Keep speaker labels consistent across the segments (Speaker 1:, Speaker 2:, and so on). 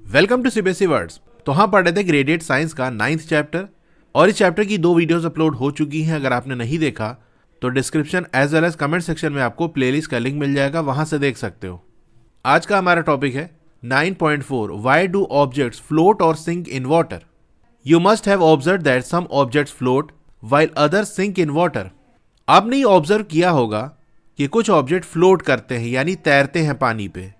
Speaker 1: Welcome to CBSE words. तो हम पढ़ रहे थे ग्रेड 8 साइंस का 9th चैप्टर और इस चैप्टर की 2 वीडियोस अपलोड हो चुकी हैं। अगर आपने नहीं देखा तो description as well as comment section में आपको प्लेलिस्ट का लिंक मिल जाएगा, वहां से देख सकते हो। आज का हमारा टॉपिक है 9.4 व्हाई डू ऑब्जेक्ट्स फ्लोट और sink in water. You must have observe that some objects float while others sink in water. आपने ये ऑब्जर्व किया होगा कि कुछ ऑब्जेक्ट फ्लोट करते हैं यानी तैरते हैं पानी पे,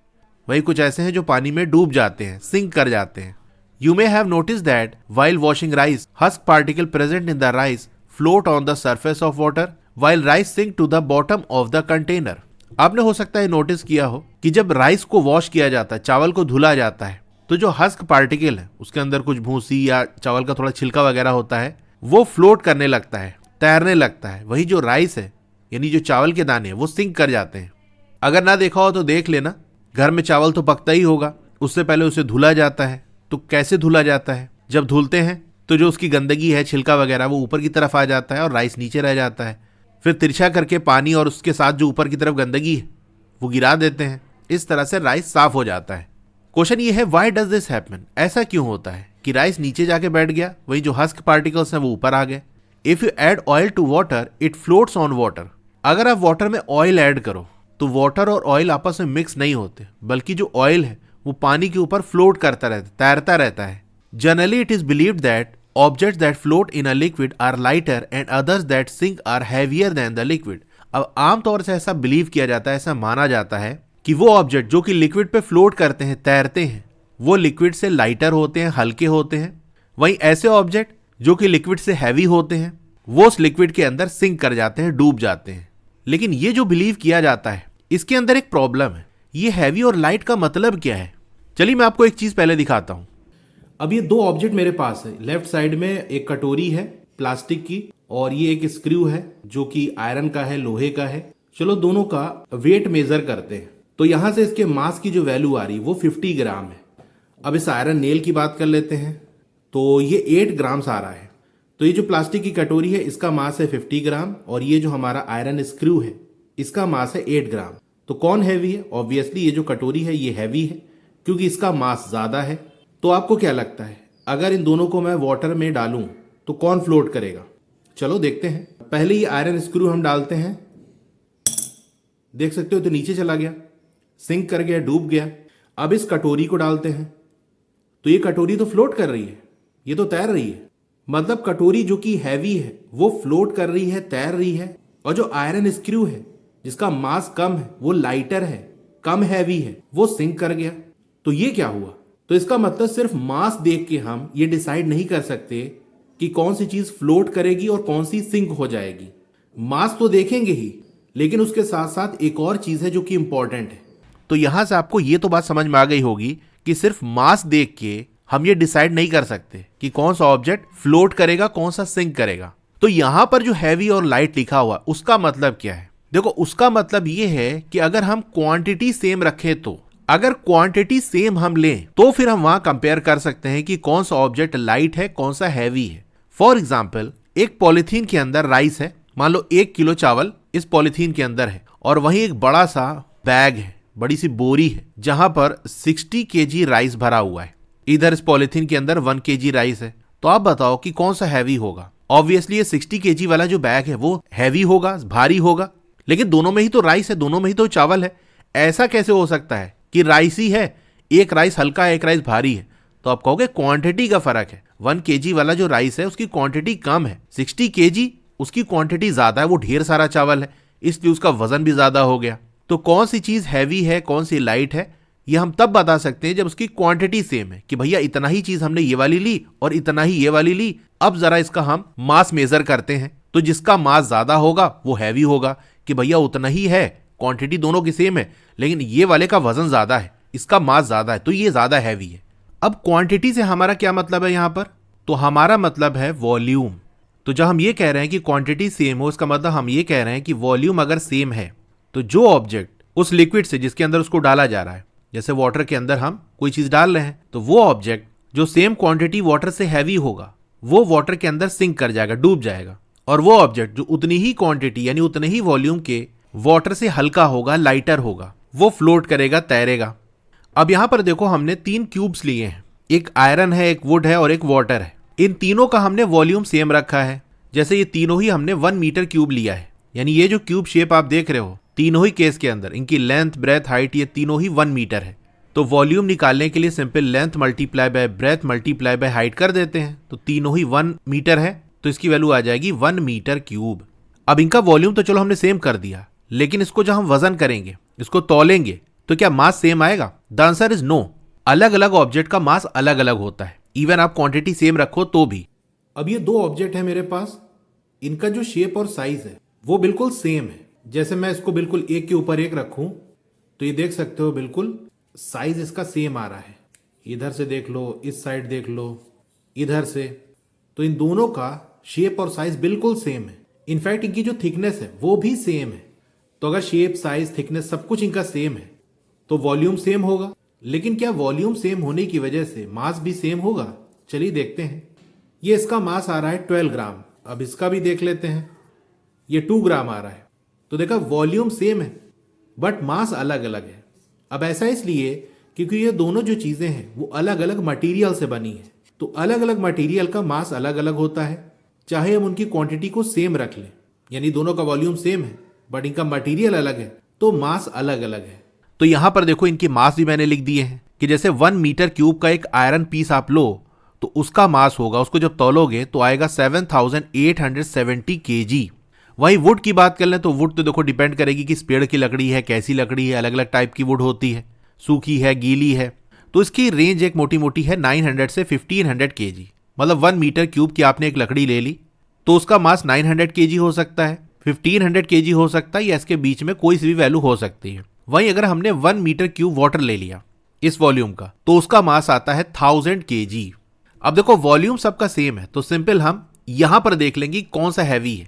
Speaker 1: वही कुछ ऐसे हैं जो पानी में डूब जाते हैं, सिंक कर जाते हैं। You may have notice that while washing rice husk particle present in the rice float on the surface of water while rice sink to the bottom of the container. आपने हो सकता है नोटिस किया हो कि जब राइस को wash किया जाता है, चावल को धुला जाता है, तो जो हस्क पार्टिकल है उसके अंदर कुछ भूसी या चावल का थोड़ा छिलका वगैरह होता है, वो फ्लोट करने लगता है, तैरने लगता है। वही जो राइस है यानी जो चावल के दाने हैं वो सिंक कर जाते हैं। अगर ना देखा हो तो देख लेना, घर में चावल तो पकता ही होगा, उससे पहले उसे धुला जाता है। तो कैसे धुला जाता है? जब धुलते हैं तो जो उसकी गंदगी है, छिलका वगैरह, वो ऊपर की तरफ आ जाता है और राइस नीचे रह जाता है। फिर तिरछा करके पानी और उसके साथ जो ऊपर की तरफ गंदगी है वो गिरा देते हैं। इस तरह से राइस साफ हो जाता है। क्वेश्चन ये है, व्हाई डज दिस हैपन? ऐसा क्यों होता है कि राइस नीचे जाके बैठ गया, वही जो हस्क पार्टिकल्स हैं वो ऊपर आ गए। If you add oil to water it floats on water. अगर आप वाटर में ऑयल ऐड करो तो वाटर और ऑयल आपस में मिक्स नहीं होते, बल्कि जो ऑयल है वो पानी के ऊपर फ्लोट करता रहता है, तैरता रहता है। Generally it is believed that objects that float in a liquid are lighter and others that sink are heavier than the liquid. अब आमतौर से ऐसा बिलीव किया जाता है, ऐसा माना जाता है कि वो ऑब्जेक्ट जो कि लिक्विड पे फ्लोट करते हैं, तैरते हैं, वो लिक्विड से लाइटर होते हैं, हल्के होते हैं। वहीं ऐसे ऑब्जेक्ट जो कि लिक्विड से हैवी होते हैं वो उस लिक्विड के अंदर सिंक कर जाते हैं, डूब जाते हैं। लेकिन ये जो बिलीव किया जाता है इसके अंदर एक प्रॉब्लम है। ये हैवी और लाइट का मतलब क्या है? चलिए मैं आपको एक चीज पहले दिखाता हूं। अब ये 2 ऑब्जेक्ट मेरे पास है। लेफ्ट साइड में एक कटोरी है प्लास्टिक की और ये एक स्क्रू है जो कि आयरन का है, लोहे का है। चलो दोनों का वेट मेजर करते हैं। तो यहां से इसके मास की जो वैल्यू आ रही है वो 50 ग्राम है। अब इस आयरन नेल की बात कर लेते हैं तो ये 8 ग्राम आ रहा है। तो ये जो प्लास्टिक की कटोरी है इसका मास है 50 ग्राम और ये जो हमारा आयरन स्क्रू है इसका मास है 8 ग्राम। तो कौन हैवी है? ऑब्वियसली ये जो कटोरी है ये हैवी है क्योंकि इसका मास ज्यादा है। तो आपको क्या लगता है, अगर इन दोनों को मैं वाटर में डालूं तो कौन फ्लोट करेगा? चलो देखते हैं। पहले ये आयरन स्क्रू हम डालते हैं, देख सकते हो तो नीचे चला गया, सिंक कर गया, डूब गया। अब इस कटोरी को डालते हैं तो ये कटोरी तो फ्लोट कर रही है, ये तो तैर रही है। मतलब कटोरी जो कि हैवी है वो फ्लोट कर रही है, तैर रही है, और जो आयरन स्क्रू है जिसका मास कम है, वो लाइटर है, कम हैवी है, वो सिंक कर गया। तो ये क्या हुआ? तो इसका मतलब सिर्फ मास देख के हम ये डिसाइड नहीं कर सकते कि कौन सी चीज फ्लोट करेगी और कौन सी सिंक हो जाएगी। मास तो देखेंगे ही, लेकिन उसके साथ साथ एक और चीज है जो कि इंपॉर्टेंट है। तो यहां से आपको ये तो बात समझ में आ गई होगी कि सिर्फ मास देख के हम ये डिसाइड नहीं कर सकते कि कौन सा ऑब्जेक्ट फ्लोट करेगा, कौन सा सिंक करेगा। तो यहां पर जो हैवी और लाइट लिखा हुआ उसका मतलब क्या है? देखो, उसका मतलब ये है कि अगर हम क्वांटिटी सेम रखें तो अगर क्वांटिटी सेम हम लें तो फिर हम वहां कंपेयर कर सकते हैं कि कौन सा ऑब्जेक्ट लाइट है, कौन सा हैवी है। फॉर एग्जाम्पल, एक पॉलिथीन के अंदर राइस है, मान लो 1 किलो चावल इस पॉलिथीन के अंदर है, और वहीं एक बड़ा सा बैग है, बड़ी सी बोरी है जहां पर 60 केजी राइस भरा हुआ है। इधर इस पॉलिथीन के अंदर 1 केजी राइस है। तो आप बताओ कि कौन सा हैवी होगा? ऑब्वियसली ये 60 केजी वाला जो बैग है वो हैवी होगा, भारी होगा। लेकिन दोनों में ही तो राइस है, दोनों में ही तो चावल है। ऐसा कैसे हो सकता है कि राइस ही है, एक राइस हल्का है, एक राइस भारी है? तो आप कहोगे क्वांटिटी का फर्क है। 1 केजी वाला जो राइस है उसकी क्वांटिटी कम है, 60 केजी उसकी क्वांटिटी ज्यादा है, वो ढेर सारा चावल है, इसलिए उसका वजन भी ज्यादा हो गया। तो कौन सी चीज हैवी है, कौन सी लाइट है, ये हम तब बता सकते हैं जब उसकी क्वांटिटी सेम है, कि भैया इतना ही चीज हमने ये वाली ली और इतना ही ये वाली ली। अब जरा इसका हम मास मेजर करते हैं तो जिसका मास ज्यादा होगा वो हैवी होगा, कि भैया उतना ही है, क्वांटिटी दोनों की सेम है, लेकिन ये वाले का वजन ज्यादा है, इसका मास ज्यादा है, तो ये ज्यादा हैवी है। अब क्वांटिटी से हमारा क्या मतलब है यहां पर? तो हमारा मतलब है वॉल्यूम। तो जब हम ये कह रहे हैं कि क्वांटिटी सेम हो, इसका मतलब हम ये कह रहे हैं कि वॉल्यूम अगर सेम है तो जो ऑब्जेक्ट उस लिक्विड से जिसके अंदर उसको डाला जा रहा है, जैसे वाटर के अंदर हम कोई चीज डाल रहे हैं, तो वो ऑब्जेक्ट जो सेम क्वांटिटी वाटर से हैवी होगा वो वाटर के अंदर सिंक कर जाएगा, डूब जाएगा। और वो ऑब्जेक्ट जो उतनी ही क्वांटिटी यानी उतने ही वॉल्यूम के वाटर से हल्का होगा, लाइटर होगा, वो फ्लोट करेगा, तैरेगा। अब यहाँ पर देखो हमने 3 क्यूब्स लिए हैं, एक आयरन है, एक वुड है और एक वाटर है। इन तीनों का हमने वॉल्यूम सेम रखा है। जैसे ये तीनों ही हमने 1 मीटर क्यूब लिया है, यानी ये जो क्यूब शेप आप देख रहे हो तीनों ही केस के अंदर इनकी लेंथ, ब्रेथ, हाइट ये तीनों ही 1 मीटर है। तो वॉल्यूम निकालने के लिए simple length multiply by breath multiply by height कर देते हैं। तो तीनों ही 1 मीटर है, तो इसकी वैल्यू आ जाएगी 1 मीटर क्यूब। अब इनका वॉल्यूम तो चलो हमने सेम कर दिया, लेकिन इसको जब हम वजन करेंगे, इसको तौलेंगे, तो क्या मास सेम आएगा? The answer is no. अलग अलग ऑब्जेक्ट का मास अलग अलग होता है, इवन आप क्वांटिटी सेम रखो तो भी। अब ये 2 ऑब्जेक्ट है मेरे पास, इनका जो शेप और साइज है वो बिल्कुल सेम है। जैसे मैं इसको बिल्कुल एक के ऊपर एक रखूं तो ये देख सकते हो बिल्कुल साइज इसका सेम आ रहा है। इधर से देख लो, इस साइड देख लो, इधर से, तो इन दोनों का शेप और साइज बिल्कुल सेम है। इनफैक्ट इनकी जो थिकनेस है वो भी सेम है। तो अगर शेप, साइज, थिकनेस सब कुछ इनका सेम है तो वॉल्यूम सेम होगा। लेकिन क्या वॉल्यूम सेम होने की वजह से मास भी सेम होगा? चलिए देखते हैं। ये इसका मास आ रहा है 12 ग्राम। अब इसका भी देख लेते हैं, ये 2 ग्राम आ रहा है। तो देखा वॉल्यूम सेम है बट मास अलग अलग है। अब ऐसा इसलिए क्योंकि ये दोनों जो चीजें हैं वो अलग अलग मटेरियल से बनी है। तो अलग अलग मटेरियल का मास अलग अलग होता है, चाहे हम उनकी क्वांटिटी को सेम रख लें, यानी दोनों का वॉल्यूम सेम है बट इनका मटेरियल अलग है तो मास अलग अलग है। तो यहां पर देखो इनकी मास भी मैंने लिख दिए हैं कि जैसे 1 मीटर क्यूब का एक आयरन पीस आप लो तो उसका मास होगा, उसको जब तौलोगे तो आएगा 7870 kg। वहीं वुड की बात कर लें तो वुड तो देखो डिपेंड करेगी कि इस पेड़ की लकड़ी है, कैसी लकड़ी है, अलग अलग टाइप की वुड होती है, सूखी है, गीली है। तो इसकी रेंज एक मोटी मोटी है 900 से 1500 kg। मतलब 1 मीटर क्यूब की आपने एक लकड़ी ले ली तो उसका मास 900 kg हो सकता है, 1500 kg हो सकता है, या इसके बीच में कोई सी भी वैल्यू हो सकती है। वहीं अगर हमने 1 मीटर क्यूब वाटर ले लिया इस वॉल्यूम का तो उसका मास आता है 1000 kg। अब देखो वॉल्यूम सबका सेम है तो सिंपल हम यहां पर देख लेंगे कौन सा हैवी है,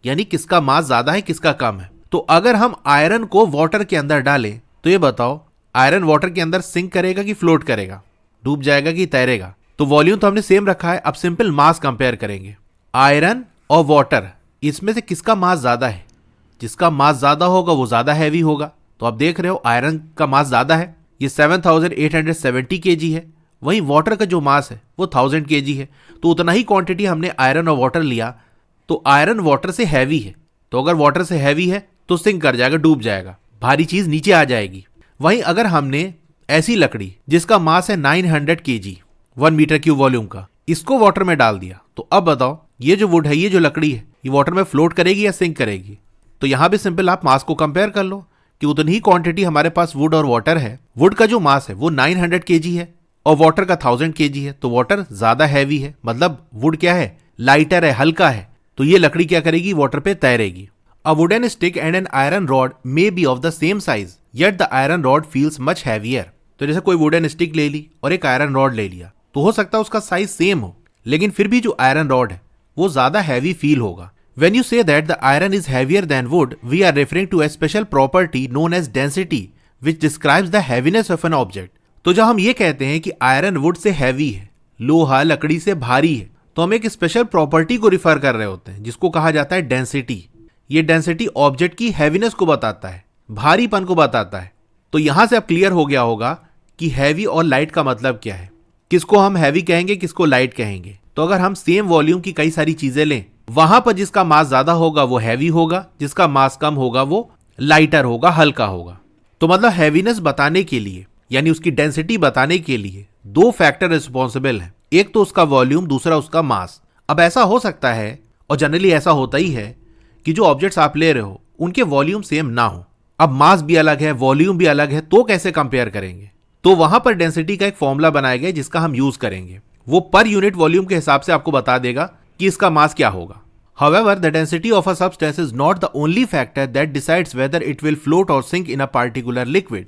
Speaker 1: यानी किसका मास ज्यादा है, किसका कम है। तो अगर हम आयरन को वाटर के अंदर डालें तो ये बताओ आयरन वाटर के अंदर सिंक करेगा कि फ्लोट करेगा, डूब जाएगा कि तैरेगा? तो वॉल्यूम तो हमने सेम रखा है। अब सिंपल मास कंपेयर करेंगे, आयरन और वाटर, इसमें से किसका मास ज्यादा है? जिसका मास ज्यादा होगा वो ज्यादा हैवी होगा। तो आप देख रहे हो आयरन का मास ज्यादा है, ये 7870 kg है। वहीं वाटर का जो मास है वो 1000 kg है। तो उतना ही क्वांटिटी हमने आयरन और वाटर लिया तो आयरन वाटर से हैवी है। तो अगर वाटर से हैवी है तो सिंक कर जाएगा, डूब जाएगा, भारी चीज नीचे आ जाएगी। वहीं अगर हमने ऐसी लकड़ी जिसका मास है 900 kg, 1 मीटर क्यूब वॉल्यूम का, इसको वाटर में डाल दिया तो अब बताओ ये जो वुड है, ये जो लकड़ी है, ये वाटर में फ्लोट करेगी या सिंक करेगी? तो यहां भी सिंपल आप मास को कंपेयर कर लो कि उतनी ही क्वांटिटी हमारे पास वुड और वाटर है। वुड का जो मास है वो 900 kg है और वाटर का 1000 kg है। तो वाटर ज्यादा हैवी है, मतलब वुड क्या है, लाइटर है, हल्का है। तो ये लकड़ी क्या करेगी, वाटर पे तैरेगी। A wooden stick and an iron rod may be of the same size yet the iron rod feels much heavier. तो जैसे कोई वुडन स्टिक ले ली और एक आयरन रॉड ले लिया तो हो सकता है उसका साइज सेम हो, लेकिन फिर भी जो आयरन रॉड है वो ज्यादा हैवी फील होगा। When you say that the iron is heavier than wood, we are referring to a special property known as density, which describes the heaviness of an object. तो जब हम ये कहते हैं कि आयरन वुड से हैवी है, लोहा लकड़ी से भारी है, तो हम एक स्पेशल प्रॉपर्टी को रिफर कर रहे होते हैं जिसको कहा जाता है डेंसिटी। ये डेंसिटी ऑब्जेक्ट की हैवीनेस को बताता है, भारीपन को बताता है। तो यहां से अब क्लियर हो गया होगा कि हैवी और लाइट का मतलब क्या है, किसको हम हैवी कहेंगे, किसको लाइट कहेंगे। तो अगर हम सेम वॉल्यूम की कई सारी चीजें लें, वहां पर जिसका मास ज्यादा होगा वो हैवी होगा, जिसका मास कम होगा वो लाइटर होगा, हल्का होगा। तो मतलब हैवीनेस बताने के लिए यानी उसकी डेंसिटी बताने के लिए 2 फैक्टर रिस्पॉन्सिबल हैं, एक तो उसका वॉल्यूम, दूसरा उसका मास। अब ऐसा हो सकता है और जनरली ऐसा होता ही है कि जो ऑब्जेक्ट्स आप ले रहे हो उनके वॉल्यूम सेम ना हो। अब मास भी अलग है, वॉल्यूम भी अलग है, तो कैसे कंपेयर करेंगे? तो वहां पर डेंसिटी का एक फॉर्मूला बनाया गया जिसका हम यूज करेंगे। वो पर यूनिट वॉल्यूम के हिसाब से आपको बता देगा कि इसका मास क्या होगा। However, the density of a substance is not the only factor that decides whether it will float or sink in a particular liquid.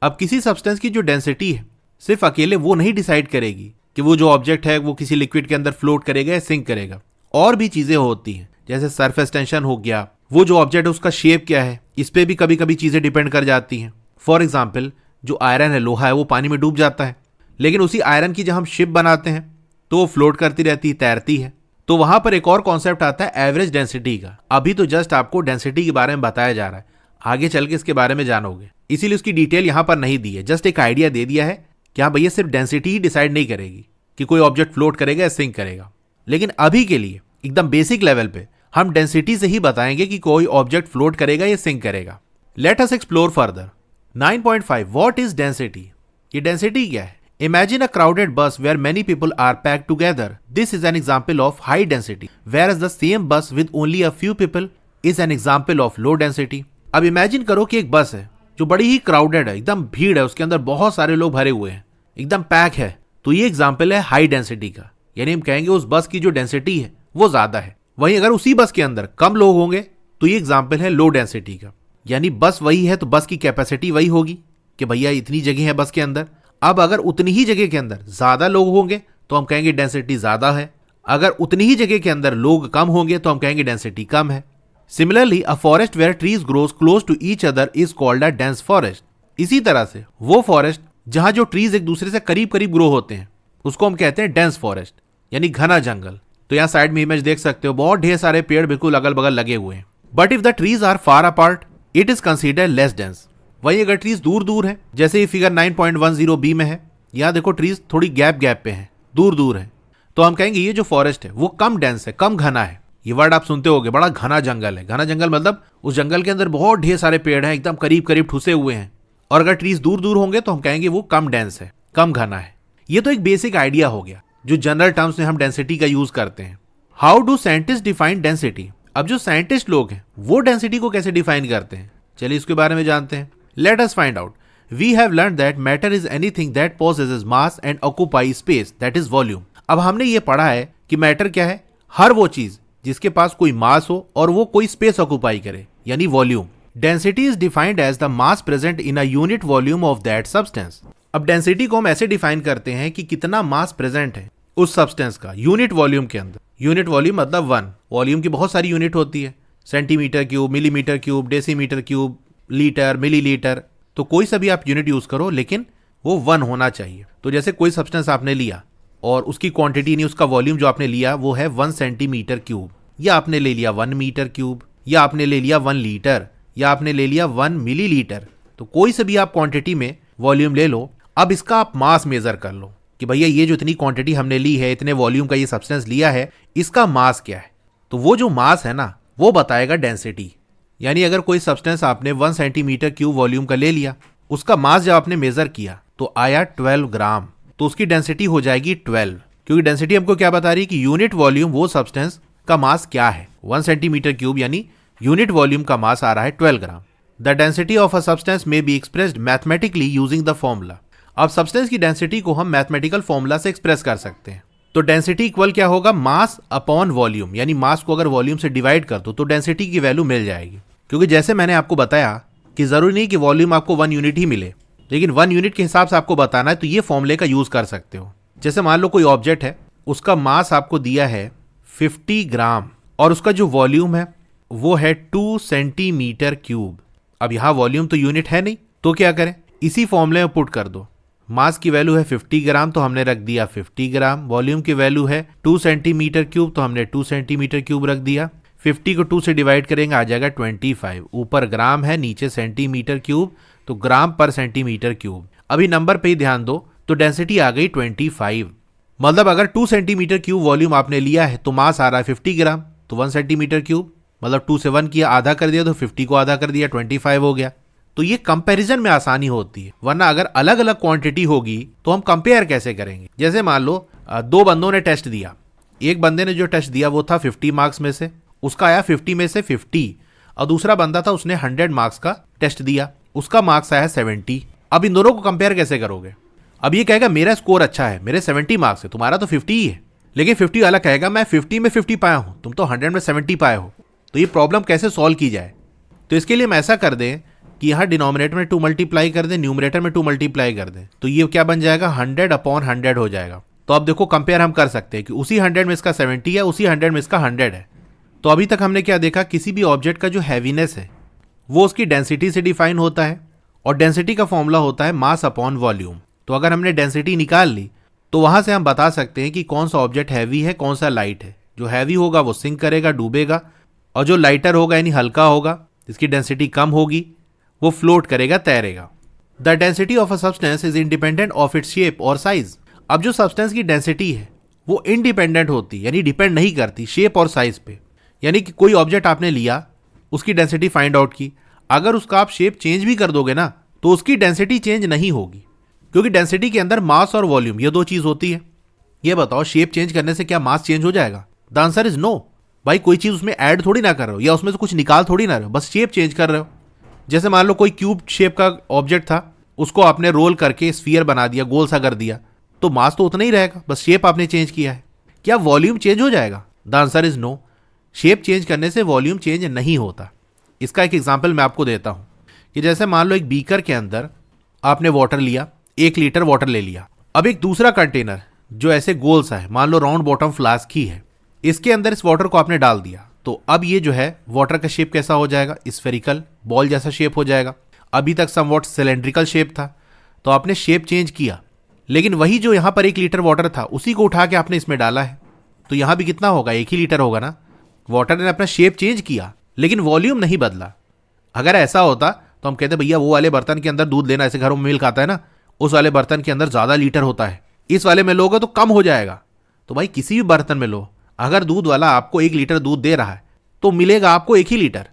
Speaker 1: अब किसी सब्सटेंस की जो डेंसिटी है सिर्फ अकेले वो नहीं डिसाइड करेगी कि वो जो ऑब्जेक्ट है वो किसी लिक्विड के अंदर फ्लोट करेगा या सिंक करेगा। और भी चीजें होती हैं, जैसे सरफेस टेंशन हो गया, वो जो ऑब्जेक्ट है उसका शेप क्या है, इस पे भी कभी कभी चीजें डिपेंड कर जाती हैं। फॉर एग्जाम्पल, जो आयरन है, लोहा है, वो पानी में डूब जाता है, लेकिन उसी आयरन की जब हम शिप बनाते हैं तो वो फ्लोट करती रहती है, तैरती है। तो वहां पर एक और कॉन्सेप्ट आता है एवरेज डेंसिटी का। अभी तो जस्ट आपको डेंसिटी के बारे में बताया जा रहा है, आगे चल के इसके बारे में जानोगे, इसीलिए उसकी डिटेल यहाँ पर नहीं दी है। जस्ट एक आइडिया दे दिया है कि हाँ भैया सिर्फ डेंसिटी ही डिसाइड नहीं करेगी कि कोई ऑब्जेक्ट फ्लोट करेगा या सिंक करेगा। लेकिन अभी के लिए एकदम बेसिक लेवल पे हम डेंसिटी से ही बताएंगे कि कोई ऑब्जेक्ट फ्लोट करेगा या सिंक करेगा। Let us explore further. 9.5 what is density? ये डेंसिटी क्या है? Imagine a crowded bus where many people are packed together. This is an example of high density, whereas the same bus with only a few people is an example of low density. अब imagine करो कि एक बस है जो बड़ी ही crowded है, एकदम भीड़ है, उसके अंदर बहुत सारे लोग भरे हुए हैं, एकदम पैक है, तो ये एग्जाम्पल है हाई डेंसिटी का। यानी हम कहेंगे उस बस की जो डेंसिटी है वो ज्यादा है। वहीं अगर उसी बस के अंदर कम लोग होंगे तो ये एग्जाम्पल है लो डेंसिटी का। यानी बस वही है तो बस की कैपेसिटी वही होगी कि भैया इतनी जगह है बस के अंदर। अब अगर उतनी ही जगह के अंदर ज्यादा लोग होंगे तो हम कहेंगे डेंसिटी ज्यादा है, अगर उतनी ही जगह के अंदर लोग कम होंगे तो हम कहेंगे डेंसिटी कम है। Similarly a forest where trees grows close to each other is called a dense forest. इसी तरह से वो फॉरेस्ट जहां जो ट्रीज एक दूसरे से करीब करीब ग्रो होते हैं उसको हम कहते हैं डेंस फॉरेस्ट, यानी घना जंगल। तो यहाँ साइड में इमेज देख सकते हो, बहुत ढेर सारे पेड़ बिल्कुल अगल बगल लगे हुए हैं। But if the trees are far apart it is consider less dense. वहीं अगर ट्रीज दूर दूर है, जैसे ये फिगर 9.10 बी में है, यहाँ देखो ट्रीज थोड़ी गैप गैप पे है, दूर दूर है, तो हम कहेंगे ये जो फॉरेस्ट है वो कम डेंस है, कम घना है। ये वर्ड आप सुनते होगे, बड़ा घना जंगल है। घना जंगल मतलब उस जंगल के अंदर बहुत ढेर सारे पेड़ हैं, एकदम करीब करीब ठुसे हुए हैं। और अगर ट्रीज दूर दूर होंगे तो हम कहेंगे वो कम डेंस है, कम घना है। ये तो एक बेसिक आइडिया हो गया जो जनरल टर्म्स में हम डेंसिटी का यूज करते हैं। How do scientist define density? अब जो साइंटिस्ट लोग हैं वो डेंसिटी को कैसे डिफाइन करते हैं, चलिए इसके बारे में जानते हैं। Let us find out. We have learned that matter is anything that possesses mass and occupy space, that is volume. अब हमने ये पढ़ा है कि मैटर क्या है? हर वो चीज जिसके पास कोई मास हो और वो कोई स्पेस ऑक्यूपाई करे, यानी volume. Density is defined as the mass present in a unit volume of that substance. अब डेंसिटी को हम ऐसे डिफाइन करते हैं कि कितना मास प्रेजेंट है उस सब्सटेंस का यूनिट वॉल्यूम के अंदर। यूनिट वॉल्यूम मतलब 1। वॉल्यूम की बहुत सारी यूनिट होती है, centimetre cube, millimetre cube, decimetre cube, litre, millilitre. तो कोई सा भी आप यूनिट यूज करो लेकिन वो 1 होना चाहिए। तो जैसे कोई सब्सटेंस आपने लिया और उसकी क्वांटिटी नहीं, उसका वॉल्यूम जो आपने लिया वो है 1 सेंटीमीटर क्यूब, या आपने ले लिया 1 मीटर क्यूब, या आपने ले लिया 1 लीटर, या आपने ले लिया 1 मिलीलीटर। तो कोई से भी आप क्वांटिटी में वॉल्यूम ले लो। अब इसका आप मास मेजर कर लो कि भैया ये जो इतनी क्वांटिटी हमने ली है, इतने वॉल्यूम का ये सब्सटेंस लिया है, इसका मास क्या है? तो वो जो मास है ना वो बताएगा डेंसिटी। यानी अगर कोई सब्सटेंस आपने 1 सेंटीमीटर क्यूब वॉल्यूम का ले लिया, उसका मास जब आपने मेजर किया तो आया 12 ग्राम, तो उसकी डेंसिटी हो जाएगी 12। क्योंकि डेंसिटी हमको क्या बता रही है कि यूनिट वॉल्यूम वो सब्सटेंस का मास क्या है। 1 सेंटीमीटर क्यूब यानी यूनिट वॉल्यूम का मास आ रहा है 12 gram. The density of a substance may be expressed mathematically using the formula. अब सब्सटेंस की डेंसिटी को हम मैथमेटिकल फॉर्मूला से एक्सप्रेस कर सकते हैं। तो डेंसिटी इक्वल क्या होगा? Mass upon volume. यानी मास को अगर वॉल्यूम से डिवाइड कर दो तो डेंसिटी की वैल्यू मिल जाएगी। क्योंकि जैसे मैंने आपको बताया कि जरूरी नहीं कि वॉल्यूम आपको 1 यूनिट ही मिले, लेकिन 1 यूनिट के हिसाब से आपको बताना है तो ये फॉर्मूले का यूज कर सकते हो। जैसे मान लो कोई ऑब्जेक्ट है, उसका मास आपको दिया है 50 ग्राम और उसका जो वॉल्यूम है वो है 2 सेंटीमीटर क्यूब। अब यहाँ वॉल्यूम तो यूनिट है नहीं, तो क्या करें? इसी फॉर्मूले में पुट कर दो। मास की वैल्यू है 50 ग्राम तो हमने रख दिया 50 ग्राम। वॉल्यूम की वैल्यू है 2 सेंटीमीटर क्यूब तो हमने 2 सेंटीमीटर क्यूब रख दिया। 50 को 2 से डिवाइड करेंगे आ जाएगा 25। ऊपर ग्राम है, नीचे सेंटीमीटर क्यूब, तो ग्राम पर सेंटीमीटर क्यूब। अभी नंबर पे ही ध्यान दो तो डेंसिटी आ गई 25। मतलब अगर 2 सेंटीमीटर क्यूब वॉल्यूम आपने लिया है तो मास आ रहा है 50 ग्राम, तो 1 सेंटीमीटर क्यूब मतलब 2 से 1 किया, आधा कर दिया तो 50 को आधा कर दिया, 25 हो गया। तो ये कंपैरिजन में आसानी होती है, वरना अगर अलग अलग क्वांटिटी होगी तो हम कंपेयर कैसे करेंगे? जैसे मान लो 2 बंदों ने टेस्ट दिया, एक बंदे ने जो टेस्ट दिया वो था 50 मार्क्स में से, उसका आया 50 में से 50, और दूसरा बंदा था उसने 100 मार्क्स का टेस्ट दिया, उसका मार्क्स आया 70। अब इन दोनों को कंपेयर कैसे करोगे? अब ये कहेगा मेरा स्कोर अच्छा है, मेरे 70 मार्क्स है, तुम्हारा तो 50 ही है। लेकिन 50 वाला कहेगा मैं 50 में 50 पाया हूं, तुम तो 100 में 70 पाए हो। तो ये प्रॉब्लम कैसे सॉल्व की जाए? तो इसके लिए हम ऐसा कर दें कि यहाँ डिनोमिनेटर में 2 मल्टीप्लाई कर दें, न्यूमरेटर में 2 मल्टीप्लाई कर दें, तो ये क्या बन जाएगा? 100/100 हो जाएगा। तो अब देखो कंपेयर हम कर सकते हैं कि उसी 100 में इसका 70 है, उसी 100 में इसका 100 है। तो अभी तक हमने क्या देखा? किसी भी ऑब्जेक्ट का जो हैवीनेस है वो उसकी डेंसिटी से डिफाइन होता है, और डेंसिटी का फॉर्मूला होता है मास अपॉन वॉल्यूम। तो अगर हमने डेंसिटी निकाल ली तो वहां से हम बता सकते हैं कि कौन सा ऑब्जेक्ट हैवी है, कौन सा लाइट है। जो हैवी होगा वो सिंक करेगा, डूबेगा, और जो लाइटर होगा यानी हल्का होगा जिसकी डेंसिटी कम होगी वो फ्लोट करेगा, तैरेगा। The density of a substance is independent of its shape और साइज। अब जो सब्सटेंस की डेंसिटी है वो इंडिपेंडेंट होती है, यानी डिपेंड नहीं करती शेप और साइज पे। यानी कि कोई ऑब्जेक्ट आपने लिया, उसकी डेंसिटी फाइंड आउट की, अगर उसका आप शेप चेंज भी कर दोगे ना तो उसकी डेंसिटी चेंज नहीं होगी, क्योंकि डेंसिटी के अंदर मास और वॉल्यूम ये दो चीज होती है। ये बताओ, शेप चेंज करने से क्या मास चेंज हो जाएगा? The answer is no. भाई कोई चीज उसमें ऐड थोड़ी ना कर रहे हो या उसमें से कुछ निकाल थोड़ी ना रहे हो, बस शेप चेंज कर रहे हो। जैसे मान लो कोई क्यूब शेप का ऑब्जेक्ट था, उसको आपने रोल करके स्फीयर बना दिया, गोल सा कर दिया, तो मास तो उतना ही रहेगा, बस शेप आपने चेंज किया है। क्या वॉल्यूम चेंज हो जाएगा? The answer is no. Shape change करने से वॉल्यूम चेंज नहीं होता। इसका एक एग्जाम्पल मैं आपको देता हूं कि जैसे मान लो एक बीकर के अंदर आपने वाटर लिया, 1 लीटर वाटर ले लिया। अब एक दूसरा कंटेनर जो ऐसे गोल सा है, मान लो राउंड बॉटम फ्लास्क ही है, इसके अंदर इस वाटर को आपने डाल दिया, तो अब ये जो है वाटर का शेप कैसा हो जाएगा? स्फेरिकल बॉल जैसा शेप हो जाएगा। अभी तक समवॉट सिलेंड्रिकल शेप था, तो आपने शेप चेंज किया, लेकिन वही जो यहां पर 1 लीटर वाटर था उसी को उठा के आपने इसमें डाला है, तो यहां भी कितना होगा? 1 ही लीटर होगा ना। वाटर ने अपना शेप चेंज किया लेकिन वॉल्यूम नहीं बदला। अगर ऐसा होता तो हम कहते भैया वो वाले बर्तन के अंदर दूध लेना, ऐसे घरों में मिल्क आता है ना, उस वाले बर्तन के अंदर ज्यादा लीटर होता है, इस वाले में लोगे तो कम हो जाएगा। तो भाई किसी भी बर्तन में लो, अगर दूध वाला आपको 1 लीटर दूध दे रहा है तो मिलेगा आपको 1 ही लीटर।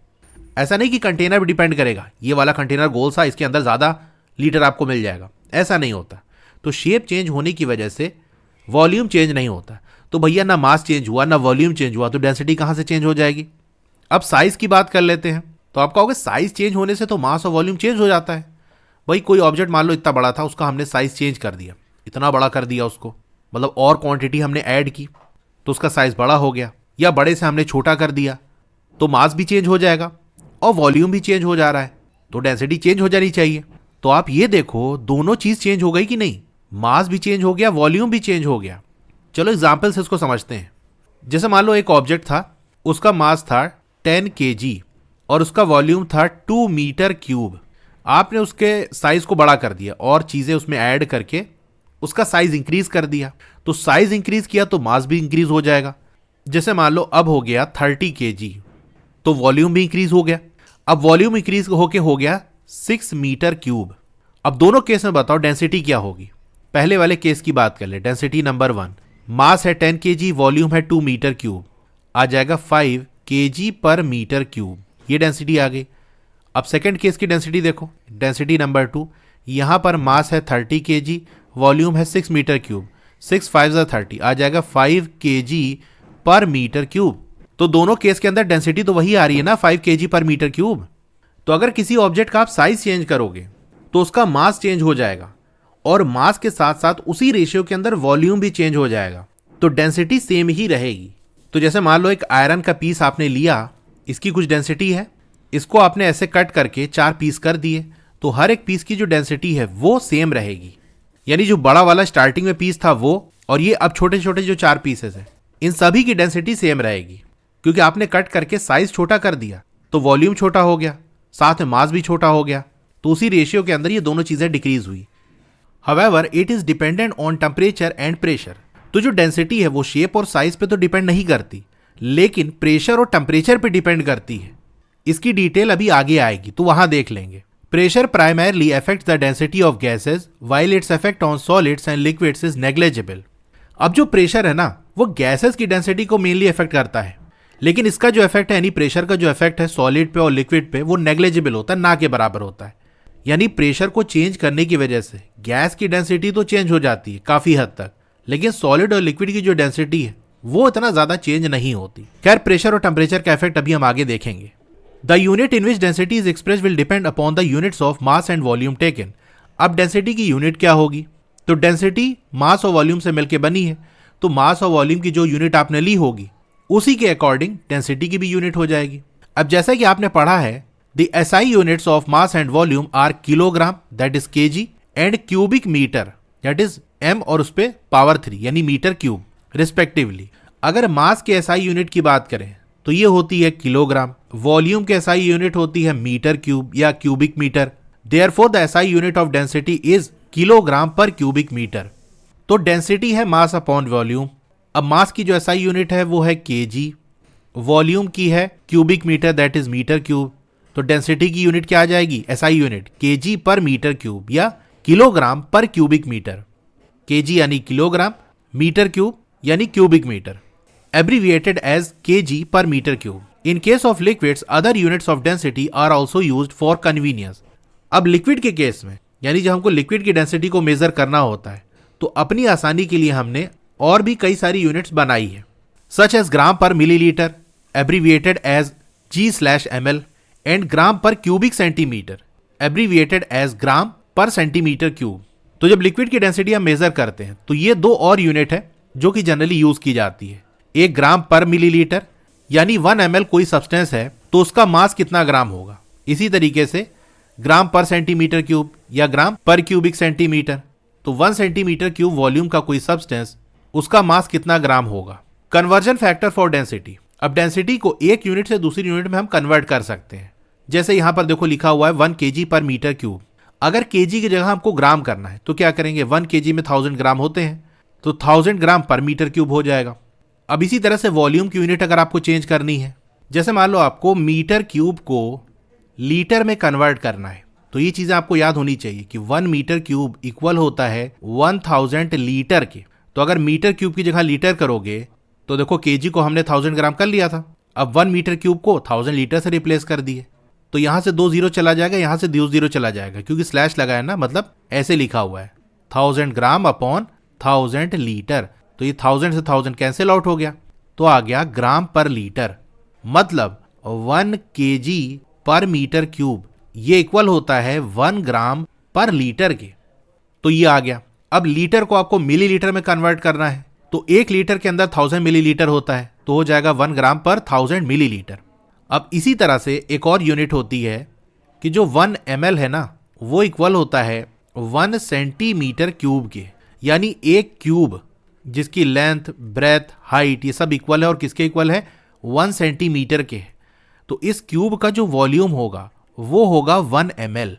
Speaker 1: ऐसा नहीं कि कंटेनर भी डिपेंड करेगा, ये वाला कंटेनर गोल सा, इसके अंदर ज्यादा लीटर आपको मिल जाएगा, ऐसा नहीं होता। तो शेप चेंज होने की वजह से वॉल्यूम चेंज नहीं होता। तो भैया ना मास चेंज हुआ ना वॉल्यूम चेंज हुआ, तो डेंसिटी कहां से चेंज हो जाएगी? अब साइज की बात कर लेते हैं। तो आप कहोगे साइज चेंज होने से तो मास और वॉल्यूम चेंज हो जाता है। भाई कोई ऑब्जेक्ट मान लो इतना बड़ा था, उसका हमने साइज चेंज कर दिया, इतना बड़ा कर दिया उसको, मतलब और क्वांटिटी हमने ऐड की तो उसका साइज बड़ा हो गया, या बड़े से हमने छोटा कर दिया तो मास भी चेंज हो जाएगा और वॉल्यूम भी चेंज हो जा रहा है, तो डेंसिटी चेंज हो जानी चाहिए। तो आप ये देखो दोनों चीज चेंज हो गई कि नहीं? मास भी चेंज हो गया, वॉल्यूम भी चेंज हो गया। चलो एग्जाम्पल से इसको समझते हैं। जैसे मान लो एक ऑब्जेक्ट था, उसका मास था 10 kg और उसका वॉल्यूम था 2 मीटर क्यूब। आपने उसके साइज को बड़ा कर दिया और चीजें उसमें ऐड करके उसका साइज इंक्रीज कर दिया, तो साइज इंक्रीज किया तो मास भी इंक्रीज हो जाएगा। जैसे मान लो अब हो गया 30 kg, तो वॉल्यूम भी इंक्रीज हो गया। अब वॉल्यूम इंक्रीज होके हो गया 6 मीटर क्यूब। अब दोनों केस में बताओ डेंसिटी क्या होगी? पहले वाले केस की बात कर ले। डेंसिटी नंबर 1, मास है 10 kg, वॉल्यूम है 2 मीटर क्यूब, आ जाएगा 5 kg पर मीटर क्यूब, ये डेंसिटी आ गई। अब सेकंड केस की डेंसिटी देखो, डेंसिटी नंबर 2, यहां पर मास है 30 kg, वॉल्यूम है 6 मीटर क्यूब, 6 5 30, आ जाएगा 5 kg पर मीटर क्यूब। तो दोनों केस के अंदर डेंसिटी तो वही आ रही है ना, 5 kg पर मीटर क्यूब। तो अगर किसी ऑब्जेक्ट का आप साइज चेंज करोगे तो उसका मास चेंज हो जाएगा, और मास के साथ साथ उसी रेशियो के अंदर वॉल्यूम भी चेंज हो जाएगा, तो डेंसिटी सेम ही रहेगी। तो जैसे मान लो एक आयरन का पीस आपने लिया, इसकी कुछ डेंसिटी है, इसको आपने ऐसे कट करके 4 पीस कर दिए, तो हर एक पीस की जो डेंसिटी है वो सेम रहेगी। यानी जो बड़ा वाला स्टार्टिंग में पीस था वो, और ये अब छोटे छोटे जो 4 पीसेस है, इन सभी की डेंसिटी सेम रहेगी, क्योंकि आपने कट करके साइज छोटा कर दिया तो वॉल्यूम छोटा हो गया, साथ में मास भी छोटा हो गया, तो उसी रेशियो के अंदर ये दोनों चीजें डिक्रीज हुई। However, it is dependent on temperature and pressure। तो जो डेंसिटी है वो शेप और साइज पे तो डिपेंड नहीं करती, लेकिन प्रेशर और टेम्परेचर पे डिपेंड करती है। इसकी डिटेल अभी आगे आएगी तो वहां देख लेंगे। Pressure primarily affects the density of gases while its effect on solids and liquids is negligible. अब जो प्रेशर है ना वो गैसेज की डेंसिटी को मेनली इफेक्ट करता है, लेकिन इसका जो इफेक्ट है यानी प्रेशर का जो इफेक्ट है सॉलिड पे और लिक्विड पे वो नेग्लिजिबल होता है, ना के बराबर होता है। यानी प्रेशर को चेंज करने की वजह से गैस की डेंसिटी तो चेंज हो जाती है काफी हद तक, लेकिन सॉलिड और लिक्विड की जो डेंसिटी है वो इतना ज्यादा चेंज नहीं होती। खैर प्रेशर और टेम्परेचर का इफेक्ट अभी हम आगे देखेंगे। The unit in which density is express will depend upon the units of mass and volume taken. अब डेंसिटी की यूनिट क्या होगी? तो डेंसिटी मास और वॉल्यूम से मिलकर बनी है, तो मास और वॉल्यूम की जो यूनिट आपने ली होगी उसी के अकॉर्डिंग डेंसिटी की भी यूनिट हो जाएगी। अब जैसा कि आपने पढ़ा है, the SI units of mass and volume are kilogram that is kg and cubic meter that is m और उस पे पावर 3 यानी मीटर क्यूब रिस्पेक्टिवली। अगर मास के SI यूनिट की बात करें तो ये होती है किलोग्राम, वॉल्यूम के SI यूनिट होती है मीटर क्यूब या cubic metre. Therefore the SI unit of density is kilogram per cubic metre. तो डेंसिटी है मास अपॉन वॉल्यूम। अब मास की जो SI यूनिट है वो है kg, वॉल्यूम की है cubic metre that is metre cube, तो डेंसिटी की यूनिट क्या आ जाएगी, SI unit kg per metre cube या kilogram per cubic metre. Kg यानी किलोग्राम, मीटर क्यूब यानी cubic metre, abbreviated as kg per metre cube. In case of liquids other units of density are also used for convenience. अब liquid के case में, यानी जब हमको liquid की density को मेजर करना होता है, तो अपनी आसानी के लिए हमने और भी कई सारी यूनिट्स बनाई है, सच as gram per millilitre abbreviated as G/ml and gram per cubic centimetre abbreviated as gram per centimetre cube. तो जब लिक्विड की डेंसिटी हम मेजर करते हैं तो ये दो और यूनिट है जो कि जनरली यूज की जाती है। एक ग्राम पर मिलीलीटर, यानी 1 ml कोई सब्सटेंस है तो उसका मास कितना ग्राम होगा। इसी तरीके से ग्राम पर सेंटीमीटर क्यूब या ग्राम पर क्यूबिक सेंटीमीटर, तो 1 सेंटीमीटर क्यूब वॉल्यूम का कोई सब्सटेंस, उसका मास कितना ग्राम होगा। कन्वर्जन फैक्टर फॉर डेंसिटी, अब डेंसिटी को एक यूनिट से दूसरी यूनिट में हम कन्वर्ट कर सकते हैं। जैसे यहां पर देखो लिखा हुआ है 1 kg पर मीटर क्यूब। अगर केजी की जगह हमको ग्राम करना है तो क्या करेंगे, 1 kg में 1000 ग्राम होते हैं, तो 1000 ग्राम पर मीटर क्यूब हो जाएगा। अब इसी तरह से वॉल्यूम की यूनिट अगर आपको चेंज करनी है, जैसे मान लो आपको मीटर क्यूब को लीटर में कन्वर्ट करना है, तो ये चीजें आपको याद होनी चाहिए कि 1 मीटर क्यूब इक्वल होता है 1000 लीटर के। तो अगर मीटर क्यूब की जगह लीटर करोगे तो देखो केजी को हमने 1000 ग्राम कर लिया था, अब 1 मीटर क्यूब को 1000 लीटर से रिप्लेस कर दिए, तो यहां से 2 जीरो चला जाएगा, यहां से 2 जीरो चला जाएगा, क्योंकि स्लैश लगा है ना, मतलब ऐसे लिखा हुआ है 1000 ग्राम अपॉन 1000 लीटर। तो ये 1000 से 1000 कैंसिल आउट हो गया, तो आ गया ग्राम पर लीटर, मतलब 1 kg पर मीटर क्यूब ये इक्वल होता है 1 ग्राम पर लीटर के। तो ये आ गया। अब लीटर को आपको मिलीलीटर में कन्वर्ट करना है, तो 1 लीटर के अंदर 1000 मिलीलीटर होता है, तो हो जाएगा 1 ग्राम पर 1000 मिलीलीटर। अब इसी तरह से एक और यूनिट होती है कि जो 1 ml है ना, वो इक्वल होता है 1 सेंटीमीटर क्यूब के, यानी एक क्यूब जिसकी लेंथ, ब्रेथ, हाइट ये सब इक्वल है, और किसके इक्वल है, 1 सेंटीमीटर के। तो इस क्यूब का जो वॉल्यूम होगा वो होगा 1 ml।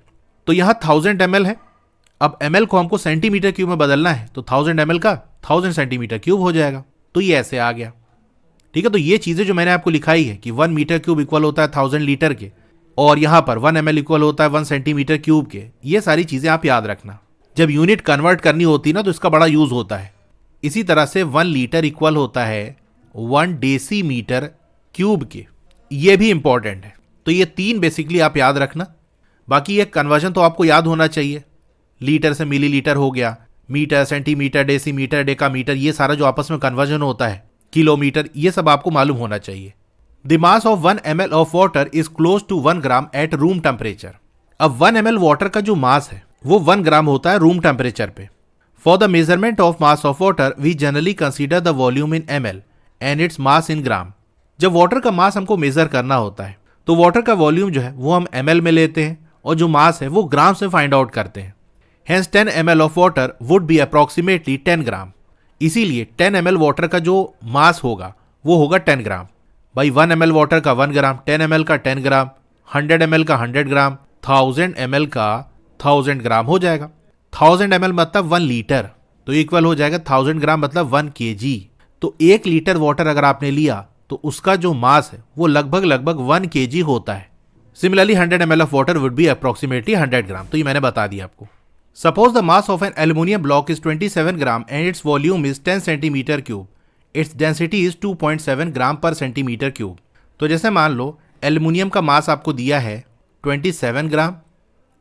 Speaker 1: तो यहां 1000 ml है, अब ml को हमको सेंटीमीटर क्यूब में बदलना है, तो 1000 ml का 1000 सेंटीमीटर क्यूब हो जाएगा। तो ये ऐसे आ गया, ठीक है। तो ये चीजें जो मैंने आपको लिखाई है कि 1 मीटर क्यूब इक्वल होता है 1000 लीटर के, और यहां पर 1 ml इक्वल होता है 1 सेंटीमीटर क्यूब के, ये सारी चीजें आप याद रखना। जब यूनिट कन्वर्ट करनी होती है ना, तो इसका बड़ा यूज होता है। इसी तरह से 1 लीटर इक्वल होता है 1 डेसीमीटर क्यूब के, ये भी इंपॉर्टेंट है। तो ये 3 बेसिकली आप याद रखना। बाकी ये कन्वर्जन तो आपको याद होना चाहिए, लीटर से मिलीलीटर हो गया, मीटर, सेंटीमीटर, डेसीमीटर, डेकामीटर, ये सारा जो आपस में कन्वर्जन होता है, किलोमीटर, ये सब आपको मालूम होना चाहिए। The mass of 1 ml of water is close to 1 gram at room temperature. अब 1 ml वाटर का जो मास है वो 1 ग्राम होता है रूम टेम्परेचर पे। For the measurement of mass of water we generally consider the volume in ml and its mass in gram. जब water का मास हमको मेजर करना होता है तो वाटर का वॉल्यूम जो है वो हम ml में लेते हैं, और जो मास है वो ग्राम से फाइंड आउट करते हैं। Hence 10 ml of water would be approximately 10 ग्राम। इसीलिए 10 ml वाटर का जो मास होगा वो होगा 10 ग्राम। भाई 1 ml वाटर का 1 ग्राम, 10 ml का 10 ग्राम, 100 ml का 100 ग्राम, 1000 ml का 1000 ग्राम हो जाएगा। 1000 ml मतलब 1 लीटर, तो इक्वल हो जाएगा 1000 ग्राम मतलब 1 kg। तो 1 लीटर वाटर अगर आपने लिया तो उसका जो मास है वो लगभग 1 kg होता है। Similarly 100 ml of water would be approximately 100 ग्राम। तो ये मैंने बता दिया आपको। Suppose the mass of an aluminium block is 27 gram and its volume is 10 centimeter cube. Its density is 2.7 gram per centimetre cube. तो जैसे मान लो एल्युमिनियम का मास आपको दिया है 27 ग्राम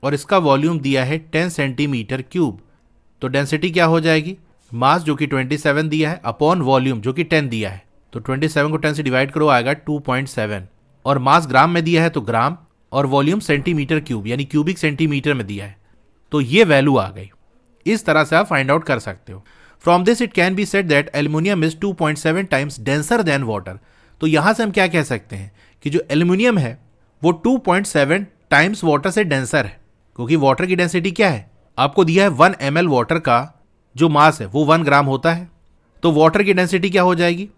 Speaker 1: और इसका वॉल्यूम दिया है 10 सेंटीमीटर क्यूब, तो डेंसिटी क्या हो जाएगी, मास जो कि 27 दिया है अपॉन वॉल्यूम जो कि 10 दिया है, तो 27 को 10 से डिवाइड करो आएगा 2.7, और मास ग्राम में दिया है तो ग्राम, और वॉल्यूम सेंटीमीटर क्यूब यानी क्यूबिक सेंटीमीटर में दिया है, तो ये वैल्यू आ गई। इस तरह से आप फाइंड आउट कर सकते हो। From this it can be said that aluminium is 2.7 times denser then water. तो यहां से हम क्या कह सकते हैं कि जो एल्युमिनियम है वो 2.7 टाइम्स वाटर से डेंसर है, क्योंकि वाटर की डेंसिटी क्या है, आपको दिया है 1 ml वाटर का जो मास है वो 1 ग्राम होता है, तो वाटर की डेंसिटी क्या हो जाएगी,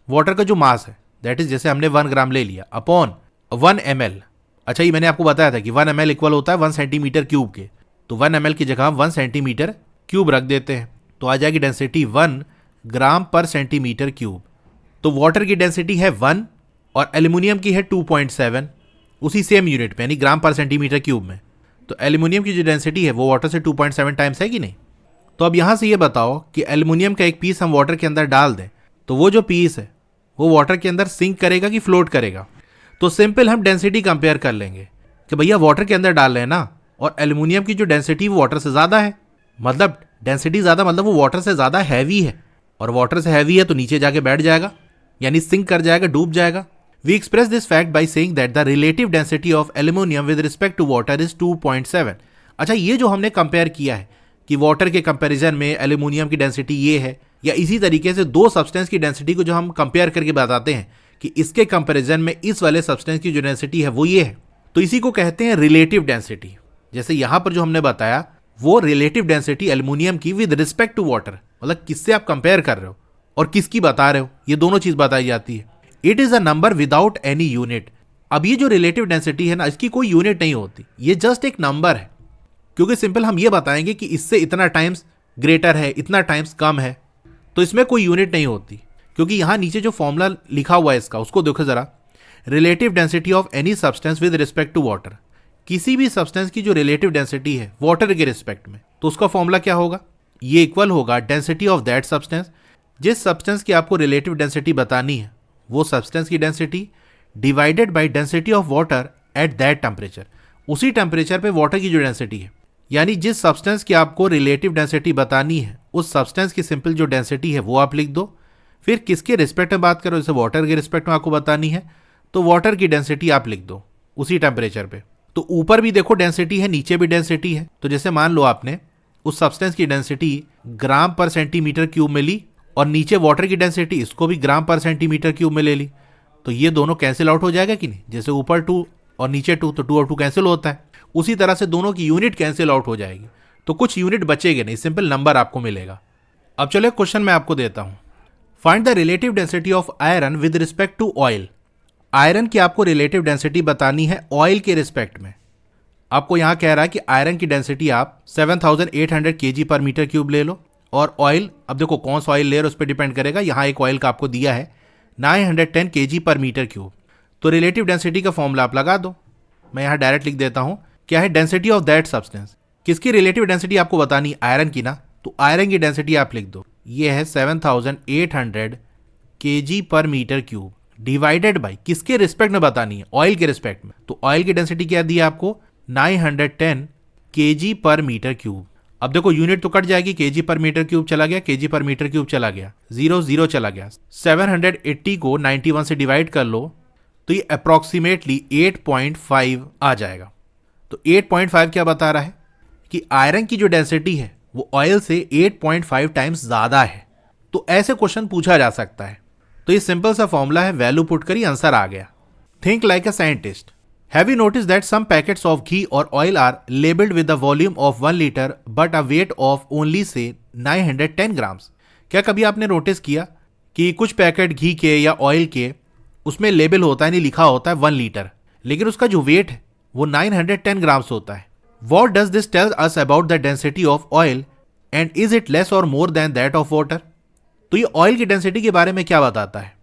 Speaker 1: वाटर का जो मास है दैट इज जैसे हमने 1 ग्राम ले लिया अपॉन 1 ml। अच्छा, ये मैंने आपको बताया था कि 1 ml इक्वल होता है 1 सेंटीमीटर क्यूब के, तो 1 ml की जगह हम 1 सेंटीमीटर क्यूब रख देते हैं, तो आ जाएगी डेंसिटी 1 ग्राम पर सेंटीमीटर क्यूब। तो वाटर की डेंसिटी है 1 और एल्युमिनियम की है 2.7, उसी सेम यूनिट में यानी ग्राम पर सेंटीमीटर क्यूब में। तो एल्यूमिनियम की जो डेंसिटी है वो वाटर से 2.7 टाइम्स है कि नहीं। तो अब यहाँ से ये बताओ कि एल्यूमिनियम का एक पीस हम वाटर के अंदर डाल दें तो वो जो पीस है वो वाटर के अंदर सिंक करेगा कि फ्लोट करेगा। तो सिंपल हम डेंसिटी कंपेयर कर लेंगे कि भैया वाटर के अंदर डाल रहे हैं ना, और एल्यूमिनियम की जो डेंसिटी वो वाटर से ज़्यादा है, मतलब डेंसिटी ज़्यादा मतलब वो वाटर से ज़्यादा हैवी है, और वाटर से हैवी है तो नीचे जाके बैठ जाएगा यानी सिंक कर जाएगा, डूब जाएगा। We express this fact by saying that the relative density of aluminium with respect to water is 2.7। अच्छा, ये जो हमने कंपेयर किया है कि वाटर के कंपैरिजन में एल्यूमिनियम की डेंसिटी ये है, या इसी तरीके से दो सब्सटेंस की डेंसिटी को जो हम कंपेयर करके बताते हैं कि इसके कंपैरिजन में इस वाले सब्सटेंस की जो डेंसिटी है वो ये है, तो इसी को कहते हैं रिलेटिव डेंसिटी। जैसे यहां पर जो हमने बताया वो रिलेटिव डेंसिटी एल्यूमिनियम की विद रिस्पेक्ट टू वाटर, मतलब किससे आप कंपेयर कर रहे हो और किसकी बता रहे हो, ये दोनों चीज बताई जाती है। It is a number without any unit. अब ये जो रिलेटिव डेंसिटी है ना, इसकी कोई यूनिट नहीं होती, ये जस्ट एक नंबर है, क्योंकि सिंपल हम ये बताएंगे कि इससे इतना टाइम्स ग्रेटर है, इतना टाइम्स कम है, तो इसमें कोई यूनिट नहीं होती। क्योंकि यहाँ नीचे जो फॉर्मूला लिखा हुआ है इसका, उसको देखो जरा, relative density of any substance with respect to water. किसी भी सब्सटेंस की जो रिलेटिव डेंसिटी है वाटर के रिस्पेक्ट में, तो उसका फॉर्मूला क्या होगा, ये इक्वल होगा डेंसिटी ऑफ दैट सब्सटेंस। जिस सब्सटेंस की आपको रिलेटिव डेंसिटी बतानी है वो सब्सटेंस की density divided by density of water at that temperature. उसी टेम्परेचर पे वाटर की जो डेंसिटी है, यानी जिस सब्सटेंस की आपको रिलेटिव डेंसिटी बतानी है उस सब्सटेंस की सिंपल जो डेंसिटी है वो आप लिख दो। फिर किसके रिस्पेक्ट में बात करो, जैसे वाटर के रिस्पेक्ट में आपको बतानी है तो वाटर की डेंसिटी आप लिख दो उसी टेम्परेचर पे। तो ऊपर भी देखो डेंसिटी है, नीचे भी डेंसिटी है। तो जैसे मान लो आपने उस सब्सटेंस की डेंसिटी ग्राम पर सेंटीमीटर क्यूब में ली और नीचे वाटर की डेंसिटी इसको भी ग्राम पर सेंटीमीटर क्यूब में ले ली, तो ये दोनों कैंसिल आउट हो जाएगा कि नहीं। जैसे ऊपर 2 और नीचे 2, तो 2 और 2 कैंसिल होता है, उसी तरह से दोनों की यूनिट कैंसिल आउट हो जाएगी, तो कुछ यूनिट बचेगा नहीं, सिंपल नंबर आपको मिलेगा। अब चलो एक क्वेश्चन मैं आपको देता हूं। Find the relative density of iron with respect to oil. Iron की आपको रिलेटिव डेंसिटी बतानी है ऑयल के रिस्पेक्ट में। आपको यहां कह रहा है कि आयरन की डेंसिटी आप 7800 kg पर मीटर क्यूब ले लो, और ऑयल, अब देखो कौन सा ऑयल ले रहे हो उस पर डिपेंड करेगा। यहां एक ऑयल का आपको दिया है 910 kg पर मीटर क्यूब, तो रिलेटिव डेंसिटी का फॉर्मूला आप लगा दो। मैं यहां डायरेक्ट लिख देता हूं, क्या है डेंसिटी ऑफ दैट सब्सटेंस। किसकी रिलेटिव डेंसिटी आपको बतानी, आयरन की ना, तो आयरन की डेंसिटी आप लिख दो, ये है 7800 kg पर मीटर क्यूब डिवाइडेड बाई किसके रिस्पेक्ट में बतानी है, ऑयल के रिस्पेक्ट में। तो ऑयल की डेंसिटी क्या दी है आपको, 910 kg पर मीटर क्यूब। अब देखो यूनिट तो कट जाएगी, kg पर मीटर क्यूब चला गया, kg पर मीटर क्यूब चला गया, 0 0 चला गया। 780 को 91 से डिवाइड कर लो तो ये अप्रॉक्सीमेटली 8.5 आ जाएगा। तो 8.5 क्या बता रहा है कि आयरन की जो डेंसिटी है वो ऑयल से 8.5 टाइम्स ज्यादा है। तो ऐसे क्वेश्चन पूछा जा सकता है। तो ये सिंपल सा फॉर्मूला है, वैल्यू पुट करी आंसर आ गया। Think like a scientist. Have you noticed that some packets of ghee or oil are labeled with the volume of 1 liter but a weight of only say 910 grams? क्या कभी आपने notice किया कि कुछ packet घी के या oil के उसमें लेबल होता है, नहीं लिखा होता है 1 लीटर, लेकिन उसका जो वेट है वो 910 ग्राम्स होता है। What does this tell us about the density of oil and is it less or more than that of water? तो ये ऑयल की डेंसिटी के बारे में क्या बताता है।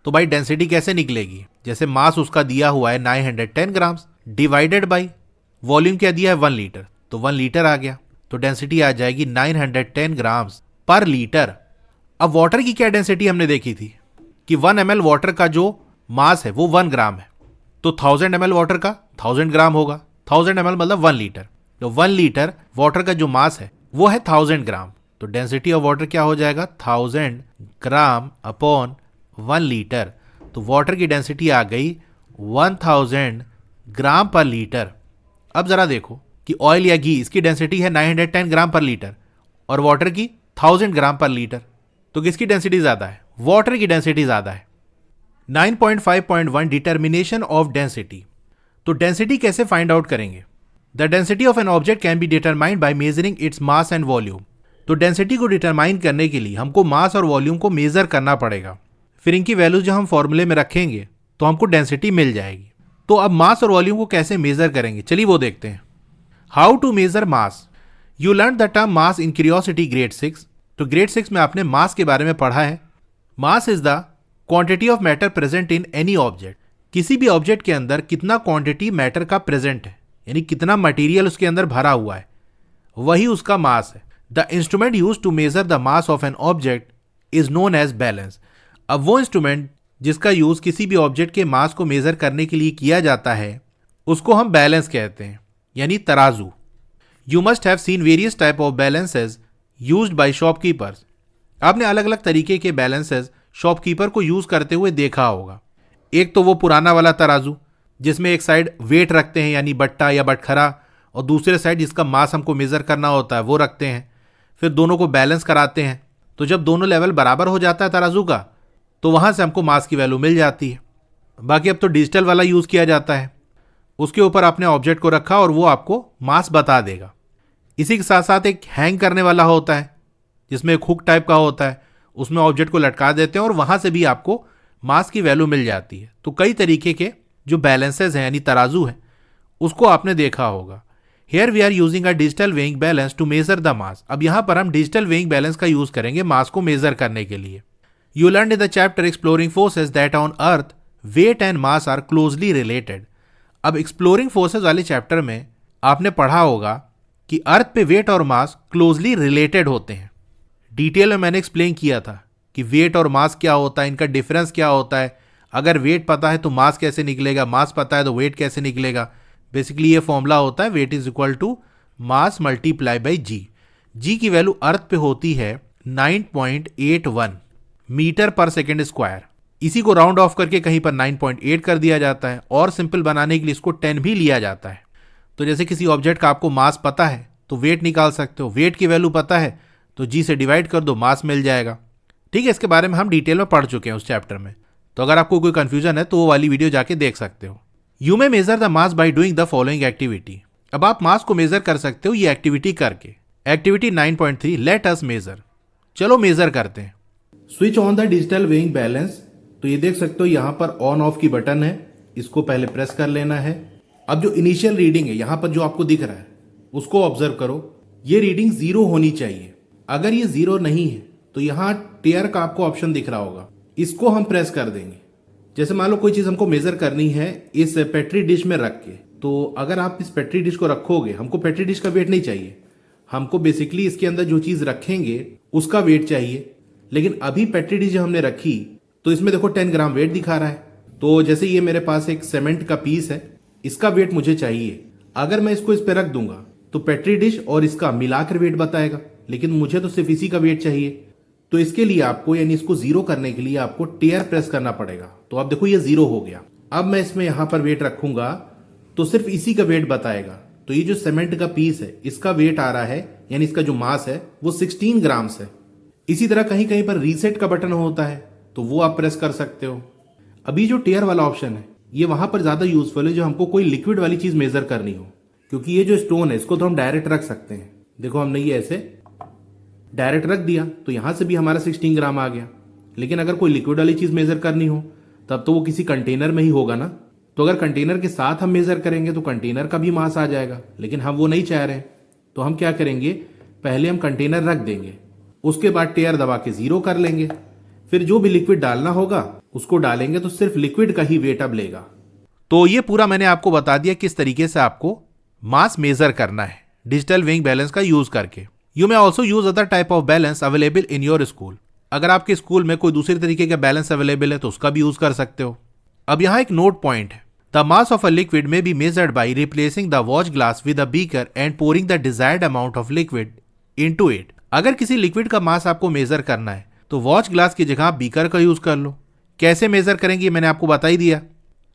Speaker 1: तो भाई डेंसिटी कैसे निकलेगी, जैसे मास उसका दिया हुआ है 910 ग्राम्स डिवाइडेड बाई वॉल्यूम क्या दिया है 1 लीटर, तो 1 लीटर आ गया, तो डेंसिटी आ जाएगी 910 ग्राम्स पर लीटर। अब वाटर की क्या डेंसिटी हमने देखी थी कि 1 ml वाटर का जो मास है वो 1 ग्राम है, तो 1000 ml वाटर का 1000 ग्राम होगा। 1000 ml मतलब 1 लीटर, तो 1 लीटर वाटर का जो मास है वो है 1000 ग्राम, तो डेंसिटी ऑफ वाटर क्या हो जाएगा 1000 ग्राम अपॉन 1 लीटर। तो वाटर की डेंसिटी आ गई 1000 ग्राम पर लीटर। अब जरा देखो कि ऑयल या घी इसकी डेंसिटी है 910 ग्राम पर लीटर और वाटर की 1000 ग्राम पर लीटर, तो किसकी डेंसिटी ज्यादा है, वाटर की डेंसिटी ज्यादा है। 9.5.1 डिटर्मिनेशन ऑफ डेंसिटी। तो डेंसिटी कैसे फाइंड आउट करेंगे। The density of an object can be determined by measuring its mass and volume. तो डेंसिटी को डिटरमाइन करने के लिए हमको मास और वॉल्यूम को मेजर करना पड़ेगा, फिर इनकी वैल्यूज जब हम फॉर्मूले में रखेंगे तो हमको डेंसिटी मिल जाएगी। तो अब मास और वॉल्यूम को कैसे मेजर करेंगे, चलिए वो देखते हैं। How to measure mass. You learn the term mass in Curiosity grade 6। तो ग्रेड 6 में आपने मास के बारे में पढ़ा है। Mass is the quantity of matter present in any object. किसी भी ऑब्जेक्ट के अंदर कितना क्वांटिटी मैटर का प्रेजेंट है, यानी कितना मटेरियल उसके अंदर भरा हुआ है, वही उसका मास है। The instrument use to measure the mass of an object is known as balance. अब वो इंस्ट्रूमेंट जिसका यूज किसी भी ऑब्जेक्ट के मास को मेजर करने के लिए किया जाता है उसको हम बैलेंस कहते हैं, यानी तराजू। You must have seen various type of balances used by shopkeepers. आपने अलग अलग तरीके के बैलेंसेज शॉपकीपर को यूज करते हुए देखा होगा। एक तो वो पुराना वाला तराजू जिसमें एक साइड वेट रखते हैं यानी बट्टा या बटखरा, और दूसरे साइड जिसका मास हमको मेजर करना होता है वो रखते हैं। फिर दोनों को बैलेंस कराते हैं, तो जब दोनों लेवल बराबर हो जाता है तराजू का, तो वहां से हमको मास की वैल्यू मिल जाती है। बाकी अब तो डिजिटल वाला यूज किया जाता है, उसके ऊपर आपने ऑब्जेक्ट को रखा और वो आपको मास बता देगा। इसी के साथ साथ एक हैंग करने वाला होता है जिसमें एक हुक टाइप का होता है, उसमें ऑब्जेक्ट को लटका देते हैं और वहां से भी आपको मास की वैल्यू मिल जाती है। तो कई तरीके के जो बैलेंसेज हैं यानी तराजू है उसको आपने देखा होगा। Here we are using a digital weighing balance to measure the mass. अब यहां पर हम डिजिटल वेइंग बैलेंस का यूज करेंगे मास को मेजर करने के लिए। You learn in the chapter Exploring Forces that on earth weight and mass are closely related. अब एक्सप्लोरिंग फोर्सेज वाले चैप्टर में आपने पढ़ा होगा कि अर्थ पे वेट और मास क्लोजली रिलेटेड होते हैं। डिटेल में मैंने एक्सप्लेन किया था कि वेट और मास क्या होता है, इनका डिफरेंस क्या होता है, अगर वेट पता है तो मास कैसे निकलेगा, मास पता है तो वेट कैसे निकलेगा। बेसिकली ये फॉर्मूला होता है weight is equal to mass multiply by G. G की वैल्यू अर्थ पे होती है 9.81 मीटर पर सेकेंड स्क्वायर। इसी को राउंड ऑफ करके कहीं पर 9.8 कर दिया जाता है, और सिंपल बनाने के लिए इसको 10 भी लिया जाता है। तो जैसे किसी ऑब्जेक्ट का आपको मास पता है तो वेट निकाल सकते हो, वेट की वैल्यू पता है तो जी से डिवाइड कर दो, मास मिल जाएगा। ठीक है, इसके बारे में हम डिटेल में पढ़ चुके हैं उस चैप्टर में, तो अगर आपको कोई कंफ्यूजन है तो वो वाली वीडियो जाके देख सकते हो। You may major the mass by doing the following activity. अब आप मास को मेजर कर सकते हो ये एक्टिविटी करके। Activity 9.3 let us measure. चलो मेजर करते हैं। Switch on the digital weighing balance. तो ये देख सकते हो यहाँ पर ऑन ऑफ की बटन है, इसको पहले प्रेस कर लेना है। अब जो इनिशियल रीडिंग है यहाँ पर जो आपको दिख रहा है उसको ऑब्जर्व करो, ये रीडिंग 0 होनी चाहिए। अगर ये 0 नहीं है तो यहाँ टेयर का आपको ऑप्शन दिख रहा होगा, इसको हम प्रेस कर देंगे। जैसे मान लो कोई चीज हमको मेजर करनी है इस पेट्री डिश में रख के, तो अगर आप इस पेट्री डिश को रखोगे, हमको पेट्री डिश का वेट नहीं चाहिए, हमको बेसिकली इसके अंदर जो चीज रखेंगे उसका वेट चाहिए। लेकिन अभी पेट्री डिश जो हमने रखी तो इसमें देखो 10 ग्राम वेट दिखा रहा है। तो जैसे ये मेरे पास एक सीमेंट का पीस है, इसका वेट मुझे चाहिए। अगर मैं इसको इस पे रख दूंगा तो पेट्री डिश और इसका मिलाकर वेट बताएगा, लेकिन मुझे तो सिर्फ इसी का वेट चाहिए। तो इसके लिए आपको यानी इसको 0 करने के लिए आपको टेयर प्रेस करना पड़ेगा। तो अब देखो ये 0 हो गया। अब मैं इसमें यहां पर वेट रखूंगा तो सिर्फ इसी का वेट बताएगा। तो ये जो सीमेंट का पीस है इसका वेट आ रहा है, यानी इसका जो मास है वो 16 ग्राम्स है। इसी तरह कहीं कहीं पर रीसेट का बटन होता है तो वो आप प्रेस कर सकते हो। अभी जो टेयर वाला ऑप्शन है ये वहां पर ज्यादा यूजफुल है जो हमको कोई लिक्विड वाली चीज मेजर करनी हो, क्योंकि ये जो स्टोन है इसको तो हम डायरेक्ट रख सकते हैं। देखो हमने ये ऐसे डायरेक्ट रख दिया तो यहां से भी हमारा 16 ग्राम आ गया। लेकिन अगर कोई लिक्विड वाली चीज मेजर करनी हो तब तो वो किसी कंटेनर में ही होगा ना। तो अगर कंटेनर के साथ हम मेजर करेंगे तो कंटेनर का भी मास आ जाएगा, लेकिन हम वो नहीं चाह रहे हैं। तो हम क्या करेंगे, पहले हम कंटेनर रख देंगे, उसके बाद टेयर दबा के 0 कर लेंगे, फिर जो भी लिक्विड डालना होगा उसको डालेंगे तो सिर्फ लिक्विड का ही वेट अब लेगा। तो ये पूरा मैंने आपको बता दिया किस तरीके से आपको मास मेजर करना है डिजिटल वेइंग बैलेंस का यूज करके। You may also use other type of balance available in your school. अगर आपके स्कूल में कोई दूसरे तरीके का बैलेंस अवेलेबल है तो उसका भी यूज कर सकते हो। अब यहाँ एक नोट पॉइंट है, the mass of a liquid may be measured by replacing the watch glass with a beaker and pouring the desired amount of liquid into it. अगर किसी लिक्विड का मास आपको मेजर करना है तो वॉच ग्लास की जगह आप बीकर का यूज कर लो। कैसे मेजर करेंगे मैंने आपको बता ही दिया।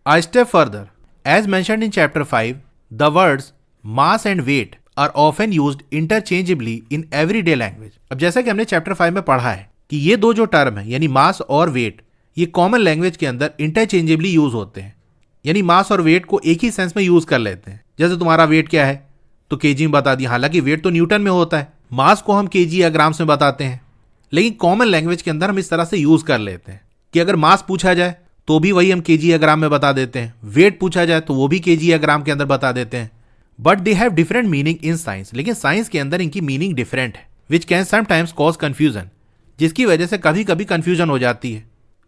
Speaker 1: A step further, as mentioned in chapter 5, the words mass and weight are often used interchangeably in everyday language. अब जैसा कि हमने चैप्टर 5 में पढ़ा है कि ये दो जो टर्म है यानी मास और वेट, ये कॉमन लैंग्वेज के अंदर इंटरचेंजेबली यूज होते हैं। यानी मास और वेट को एक ही सेंस में यूज कर लेते हैं। जैसे तुम्हारा वेट क्या है तो केजी में बता दिया, हालांकि वेट तो न्यूटन में होता है, मास को हम केजी या ग्राम्स में बताते हैं। लेकिन कॉमन लैंग्वेज के अंदर हम इस तरह से यूज कर लेते हैं कि अगर मास पूछा जाए तो भी वही हम केजी या ग्राम में बता देते हैं, वेट पूछा जाए तो वो भी केजी या ग्राम के अंदर बता देते हैं। But they have different meaning in science. लेकिन साइंस के अंदर इनकी मीनिंग डिफरेंट है, which can sometimes cause confusion, जिसकी वजह से कभी कभी कंफ्यूजन हो जाती है।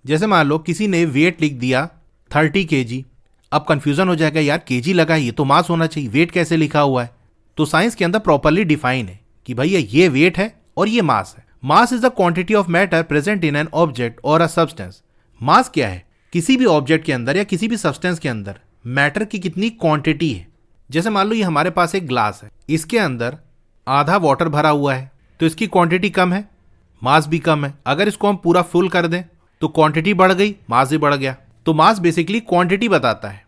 Speaker 1: जैसे मान लो किसी ने वेट लिख दिया 30 kg। अब कंफ्यूजन हो जाएगा, यार केजी लगा है, ये तो मास होना चाहिए, वेट कैसे लिखा हुआ है? तो साइंस के अंदर प्रॉपरली डिफाइन है कि भैया ये वेट है और ये मास है। Mass is the quantity of matter present in an object और अ सब्सटेंस। मास क्या है? किसी भी ऑब्जेक्ट के अंदर या किसी भी सब्सटेंस के अंदर मैटर की कितनी क्वांटिटी है। जैसे मान लो ये हमारे पास एक ग्लास है, इसके अंदर आधा वाटर भरा हुआ है, तो इसकी क्वांटिटी कम है, मास भी कम है। अगर इसको हम पूरा फुल कर दें तो क्वांटिटी बढ़ गई, मास भी बढ़ गया। तो मास बेसिकली क्वांटिटी बताता है।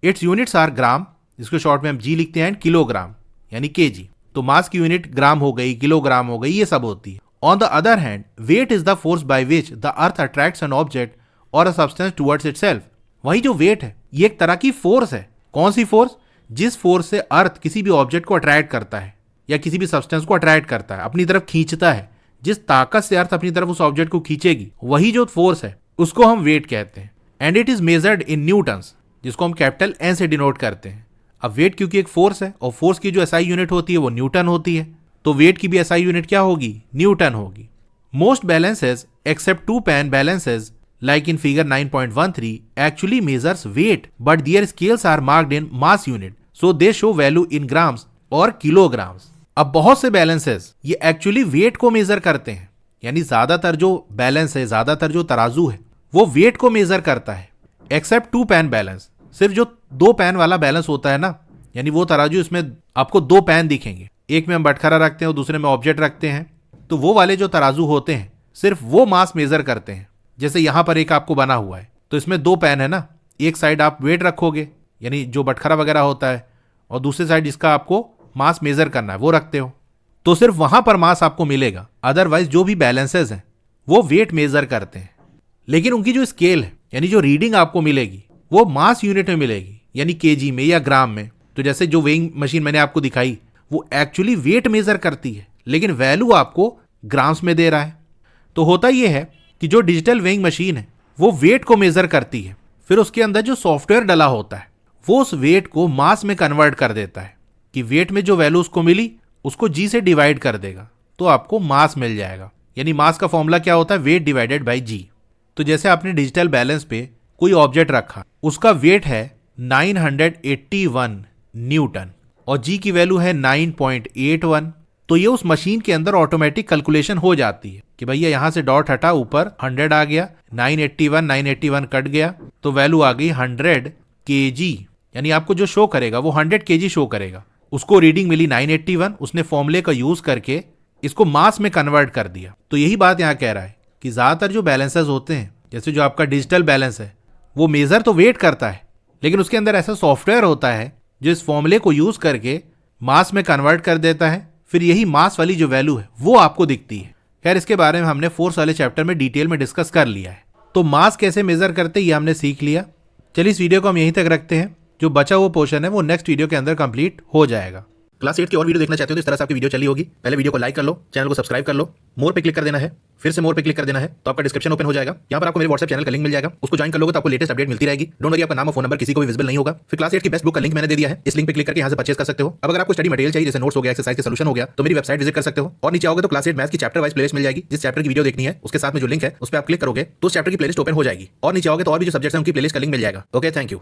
Speaker 1: इट्स यूनिट्स आर ग्राम, जिसको शॉर्ट में हम जी लिखते हैं, किलोग्राम यानी केजी। तो मास की यूनिट ग्राम हो गई, किलोग्राम हो गई, ये सब होती है। On the other hand, weight is the force by which the earth attracts an object और अ सब्सटेंस टुवर्ड्स इटसेल्फ। वही जो वेट है ये एक तरह की फोर्स है। कौन सी फोर्स? जिस फोर्स से अर्थ किसी भी ऑब्जेक्ट को अट्रैक्ट करता है या किसी भी सब्सटेंस को अट्रैक्ट करता है, अपनी तरफ खींचता है। जिस ताकत से अर्थ अपनी तरफ उस ऑब्जेक्ट को खींचेगी, वही जो फोर्स है उसको हम वेट कहते हैं। And it is measured in Newton's, जिसको हम कैपिटल एन से डिनोट करते हैं। अब वेट क्योंकि एक फोर्स है और फोर्स की जो एसआई यूनिट होती है वो न्यूटन होती है, तो वेट की भी एसआई यूनिट क्या होगी? न्यूटन होगी। Most balances except 2 pan balances like in figure 9.13 actually measures weight, but their scales are marked in mass unit, so they show value in grams और kilograms। अब बहुत से बैलेंसेस ये एक्चुअली वेट को major करते हैं, यानी ज्यादातर जो बैलेंस है, ज्यादातर जो तराजू है वो वेट को मेजर करता है। एक्सेप्ट 2 pan बैलेंस, सिर्फ जो 2 पैन वाला बैलेंस होता है ना, यानी वो तराजू, इसमें आपको 2 पैन दिखेंगे, एक में हम बटखरा रखते हैं और दूसरे में ऑब्जेक्ट रखते हैं। तो वो वाले जो तराजू होते हैं सिर्फ वो मास मेजर करते हैं। जैसे यहां पर एक आपको बना हुआ है, तो इसमें 2 पैन है ना, एक साइड आप वेट रखोगे यानी जो बटखरा वगैरह होता है, और दूसरी साइड जिसका आपको मास मेजर करना है वो रखते हो, तो सिर्फ वहां पर मास आपको मिलेगा। अदरवाइज जो भी बैलेंसेस हैं वो वेट मेजर करते हैं। लेकिन उनकी जो स्केल है यानी जो रीडिंग आपको मिलेगी वो मास यूनिट में मिलेगी, यानी केजी में या ग्राम में। तो जैसे जो वेइंग मशीन मैंने आपको दिखाई वो एक्चुअली वेट मेजर करती है, लेकिन वैल्यू आपको ग्राम्स में दे रहा है। तो होता यह है कि जो डिजिटल वेइंग मशीन है वो वेट को मेजर करती है, फिर उसके अंदर जो सॉफ्टवेयर डला होता है वो उस वेट को मास में कन्वर्ट कर देता है कि वेट में जो वैल्यू उसको मिली उसको जी से डिवाइड कर देगा, तो आपको मास मिल जाएगा। यानी मास का फॉर्मूला क्या होता है? वेट डिवाइडेड बाई जी। तो जैसे आपने डिजिटल बैलेंस पे कोई ऑब्जेक्ट रखा, उसका वेट है 981 न्यूटन और जी की वैल्यू है 9.81, तो ये उस मशीन के अंदर ऑटोमेटिक कैलकुलेशन हो जाती है कि भैया यहां से डॉट हटा, ऊपर 100 आ गया, 981 कट गया, तो वैल्यू आ गई 100 kg। यानी आपको जो शो करेगा वो 100 kg शो करेगा। उसको रीडिंग मिली 981, उसने फॉर्मूले का यूज करके इसको मास में कन्वर्ट कर दिया। तो यही बात यहाँ कह रहा है कि ज्यादातर जो बैलेंसेस होते हैं, जैसे जो आपका डिजिटल बैलेंस है, वो मेजर तो वेट करता है, लेकिन उसके अंदर ऐसा सॉफ्टवेयर होता है जो इस फॉर्मूले को यूज करके मास में कन्वर्ट कर देता है, फिर यही मास वाली जो वैल्यू है वो आपको दिखती है। खैर, इसके बारे में हमने फोर्स वाले चैप्टर में डिटेल में डिस्कस कर लिया है। तो मास कैसे मेजर करते ये हमने सीख लिया। चलिए इस वीडियो को हम यहीं तक रखते हैं, जो बचा हुआ पोर्शन है वो नेक्स्ट वीडियो के अंदर कंप्लीट हो जाएगा।
Speaker 2: क्लास 8 की और वीडियो देखना चाहते हो तो इस तरह से आपकी वीडियो चली होगी। पहले वीडियो को लाइक कर लो, चैनल को सब्सक्राइब कर लो, मोर पे क्लिक कर देना है, फिर से मोर पे क्लिक कर देना है, तो आपका डिस्क्रिप्शन ओपन हो जाएगा। यहाँ पर आपको मेरे व्हाट्सएप चैनल का लिंक मिल जाएगा, उसको ज्वाइन कर लोगे तो आपको लेटेस्ट अपडेट मिलती रहेगी। डोंट वरी, आपका नाम और फोन नंबर किसी को भी विजिबल नहीं होगा। फिर क्लास 8 की बेस्ट बुक का लिंक मैंने दे दिया है, इस लिंक पे क्लिक करके यहाँ से परचेज कर सकते हो। अब अगर आपको स्टडी मटेरियल चाहिए, जैसे नोट्स हो गया, एक्सरसाइज के सॉल्यूशन हो गया, तो मेरी वेबसाइट विजिट कर सकते हो। और नीचे आओगे तो क्लास 8 मैथ्स की चैप्टर वाइज प्लेलिस्ट मिल जाएगी। जिस चैप्टर की वीडियो देखनी है उसके साथ में जो लिंक है उस पर आप क्लिक करोगे तो उस चैप्टर की प्लेलिस्ट ओपन हो जाएगी। और नीचे आओगे तो और भी जो सब्जेक्ट्स हैं उनकी प्लेलिस्ट का लिंक मिल जाएगा। Okay, thank you.